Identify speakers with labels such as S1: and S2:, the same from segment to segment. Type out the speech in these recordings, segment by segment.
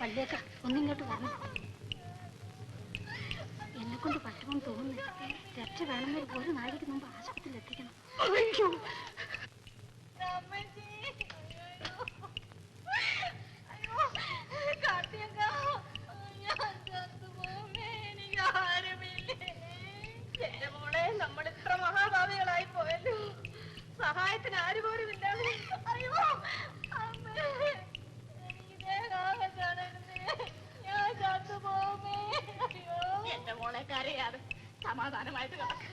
S1: പള്ളിയൊക്കെ ഒന്നിങ്ങോട്ട് വരണം. എന്നെ കൊണ്ട് പറ്റുമെന്ന് തോന്നുന്നു. രക്ഷ വേണമെന്നൊരു ഒരു നാഴിക്ക് മുമ്പ് ആശുപത്രിയിൽ എത്തിക്കണം.
S2: എന്റെ മോളെ, നമ്മൾ ഇത്ര മഹാഭാവികളായി പോയല്ലോ. സഹായത്തിന് ആര് പോലും ഇല്ല. അയ്യോ ഞാൻ ചത്തുപോമേ. എന്റെ മോളെ കരയാതെ സമാധാനമായിട്ട് കിടക്കും.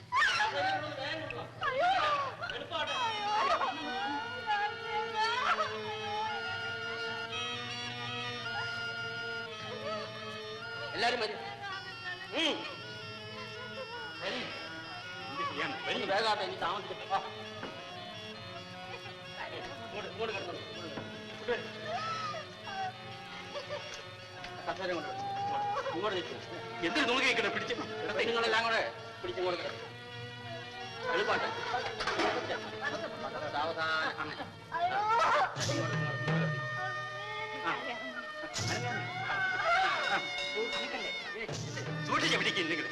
S3: എല്ലാരും വരും. വേഗാട്ടെ, ഇനി താമസിക്കട്ടെ. കസേര കൊണ്ട് ഇങ്ങോട്ട് നിൽക്കും. എന്തിനു നോക്കി നിൽക്കണേ? പിടിച്ച് നിങ്ങളെല്ലാം കൂടെ പിടിച്ചും കൊടുക്കണം. എളുപ്പാട്ടെ, സാവധാനം. സൂക്ഷിച്ച പിടിക്കും. നിങ്ങൾ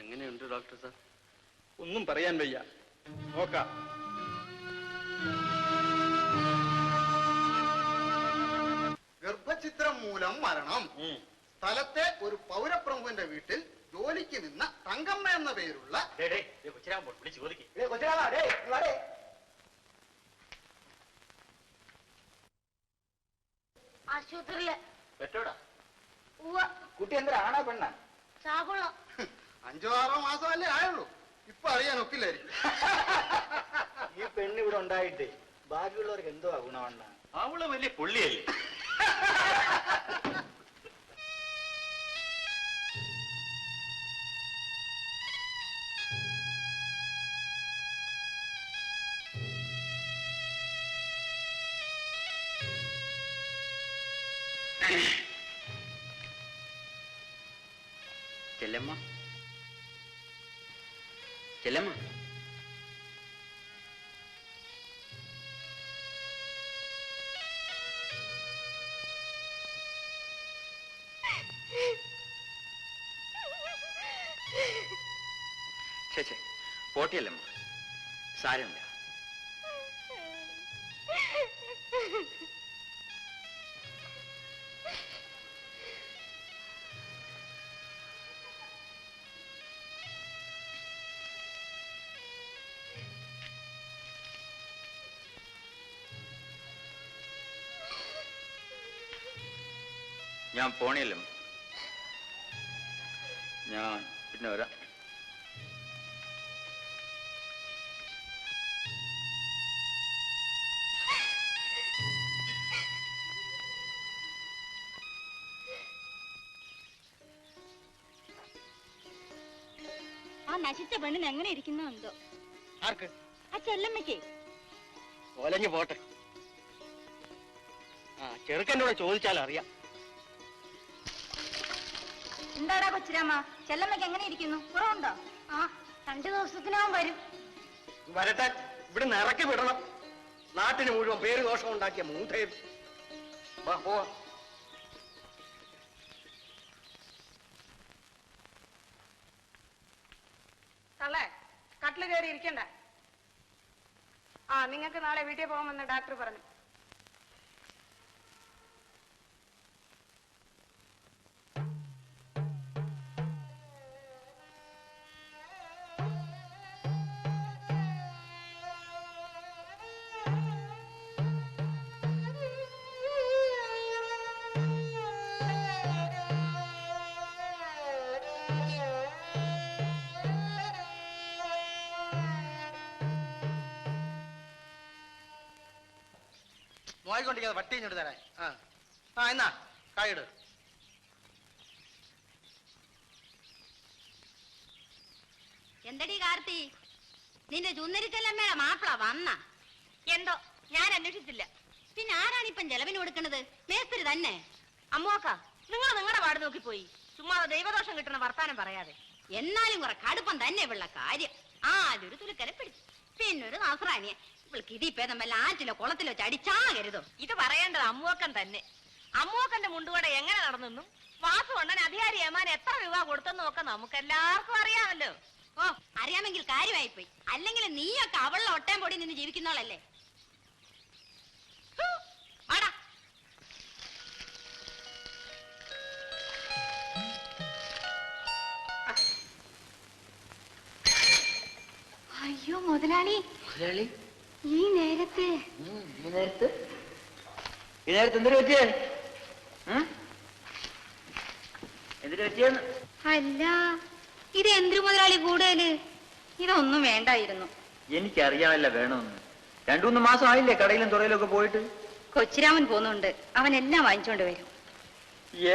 S3: എങ്ങനെയുണ്ട് ഡോക്ടർ സാർ?
S4: ഒന്നും പറയാൻ വയ്യ. നോക്കാം.
S5: ഗർഭചിത്രം മൂലം മരണം. സ്ഥലത്തെ ഒരു പൗരപ്രമുഖന്റെ വീട്ടിൽ ജോലിക്ക് നിന്ന തങ്കമ്മ എന്ന പേരുള്ള
S1: ആശുപത്രിയില്
S5: കുട്ടി എന്താ ആണോ പെണ്ണ?
S1: ചാകുളം.
S5: 5-6 മാസമല്ലേ ആയുള്ളൂ. ഇപ്പൊ അറിയാൻ ഒക്കില്ലായിരിക്കും.
S6: ഈ പെണ്ണ് ഇവിടെ ഉണ്ടായിട്ട് ബാക്കിയുള്ളവർക്ക് എന്തോ ഗുണമുണ്ട?
S4: അവള് വലിയ പുള്ളിയല്ലേ.
S3: ചെല്ലമ്മ, ചെല്ലമ്മ. ചേച്ചേ പോട്ടിയല്ലമ്മ, സാരമില്ല. ഞാൻ പോണിയല്ലോ. ഞാൻ പിന്നെ വരാം.
S1: ആ നശിച്ച പെണ്ണിന് എങ്ങനെ ഇരിക്കുന്നു എന്തോ.
S4: ആർക്ക്?
S1: ആ ചെല്ലമ്മയ്ക്ക്.
S4: ഒലഞ്ഞു പോട്ടെ. ആ ചെറുക്കനോട് ചോദിച്ചാൽ അറിയാം.
S1: എന്താടാ കൊച്ചിരാമ്മ, ചെല്ലമ്മയ്ക്ക് എങ്ങനെ ഇരിക്കുന്നു? കുറവുണ്ടോ? ആ 2 ദിവസത്തിനകം വരും.
S4: വരട്ടെ. ഇവിടെ ഇറക്കി വിടണം. നാട്ടിന് മുഴുവൻ പേര് ദോഷം ഉണ്ടാക്കിയ മൂത്തയും. പോവാ.
S2: തള്ളേ, കട്ടില് കയറി ഇരിക്കണ്ട. ആ, നിങ്ങൾക്ക് നാളെ വീട്ടിൽ പോകാമെന്ന് ഡോക്ടർ പറഞ്ഞു.
S4: നോയിക്കൊണ്ടിരിക്കാതെ വട്ടി ഇങ്ങോട്ട് തരാൻ. ആ എന്നാ കായിട്.
S1: എന്തടി കാർത്തി, നിന്റെ ചുന്നരിച്ചല്ലമ്മയുടെ മാപ്പിള വന്ന? എന്തോ ഞാൻ അന്വേഷിച്ചില്ല. പിന്നെ ആരാണിപ്പം ചെലവിന് കൊടുക്കണത്? മേസ്തിരി തന്നെ.
S2: അമ്മോക്ക, നിങ്ങൾ നിങ്ങളുടെ വാർഡ് നോക്കിപ്പോയി ചുമ്മാ ദൈവദോഷം കിട്ടുന്ന വർത്താനം പറയാതെ.
S1: എന്നാലും കുറെ കടുപ്പം തന്നെ ഇവളുടെ കാര്യം. ആദ്യൊരു തുലുക്കരെ പിടിച്ചു, പിന്നൊരു നസ്രാണിയെ. ഇവൾക്ക് ഇതിപ്പേദം വല്ല ആറ്റിലോ കുളത്തിലോ ചടിച്ചാകരുതോ.
S2: ഇത് പറയേണ്ടത് അമ്മൂക്കൻ തന്നെ. അമ്മൂക്കന്റെ മുണ്ടുകട എങ്ങനെ നടന്നെന്നും വാസു കൊണ്ടൻ അധികാരി ഏമാൻ എത്ര രൂപ കൊടുത്തെന്നും ഒക്കെ നമുക്ക് എല്ലാവർക്കും അറിയാമല്ലോ.
S1: ഓ, അറിയാമെങ്കിൽ കാര്യമായിപ്പോയി. അല്ലെങ്കിൽ നീയൊക്കെ അവളുടെ ഒട്ടേം പൊടി നിന്ന് ജീവിക്കുന്നോളല്ലേ. വാടാ. അയ്യോ മുതലാളി, ഈ നേരത്തെ
S6: എന്തൊരു പറ്റിയേ? എന്തിനു പറ്റിയെന്ന്?
S1: അല്ല, ഇത് എന്തിനു മുതലാളി കൂടുതല്? ഇതൊന്നും വേണ്ടായിരുന്നു.
S6: എനിക്കറിയാമല്ല വേണമെന്ന്. 2-3 മാസം ആയില്ലേ കടയിലും തുറയിലും ഒക്കെ പോയിട്ട്.
S1: കൊച്ചിരാമൻ പോന്നുണ്ട്, അവൻ എല്ലാം വാങ്ങിച്ചോണ്ട് വരും.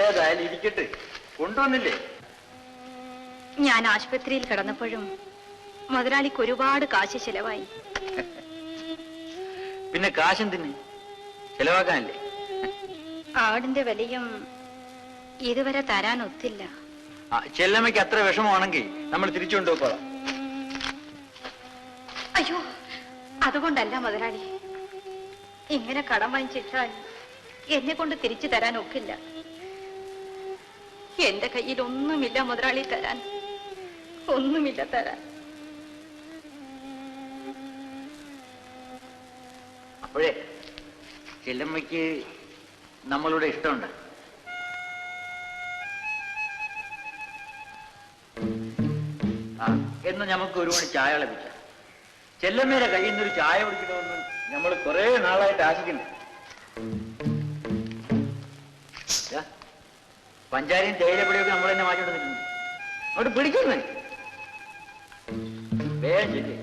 S6: ഏതായാലും ഇരിക്കട്ടെ, കൊണ്ടുവന്നില്ലേ?
S1: ഞാൻ ആശുപത്രിയിൽ കിടന്നപ്പോഴും മുതലാളിക്ക് ഒരുപാട് കാശ് ചെലവായി.
S6: പിന്നെ കാശെന്തിന്? ചെലവാക്കാനല്ലേ?
S1: ആടിന്റെ വിലയും ഇതുവരെ തരാൻ ഒത്തില്ല.
S6: ചെല്ലമ്മയ്ക്ക് അത്ര വിഷമമാണെങ്കിൽ നമ്മൾ തിരിച്ചു കൊണ്ടുപോയിക്കോളാം.
S1: അയ്യോ, അതുകൊണ്ടല്ല മുതലാളി. ഇങ്ങനെ കടം വാങ്ങിച്ചിട്ടാൽ എന്നെ കൊണ്ട് തിരിച്ചു തരാൻ ഒക്കില്ല. എന്റെ കയ്യിൽ ഒന്നുമില്ല മുതലാളി തരാൻ, ഒന്നുമില്ല തരാൻ.
S6: അപ്പോഴേ ചെല്ലമ്മയ്ക്ക് നമ്മളുടെ ഇഷ്ടമുണ്ട്. എന്ന് നമുക്ക് ഒരു മണി ചായ ലഭിക്കാം. ചെല്ലമ്മയുടെ കയ്യിൽ നിന്നൊരു ചായ കുടിക്കണമെന്ന് നമ്മൾ കുറെ നാളായിട്ട് ആശിക്കണ്ടേ. പഞ്ചാരിയും തേയിലപ്പൊടിയൊക്കെ നമ്മൾ തന്നെ മാറ്റി കൊടുത്തിട്ടുണ്ട്. അവിടെ പിടിക്കുന്നേ വേഗം ചെല്ലേ.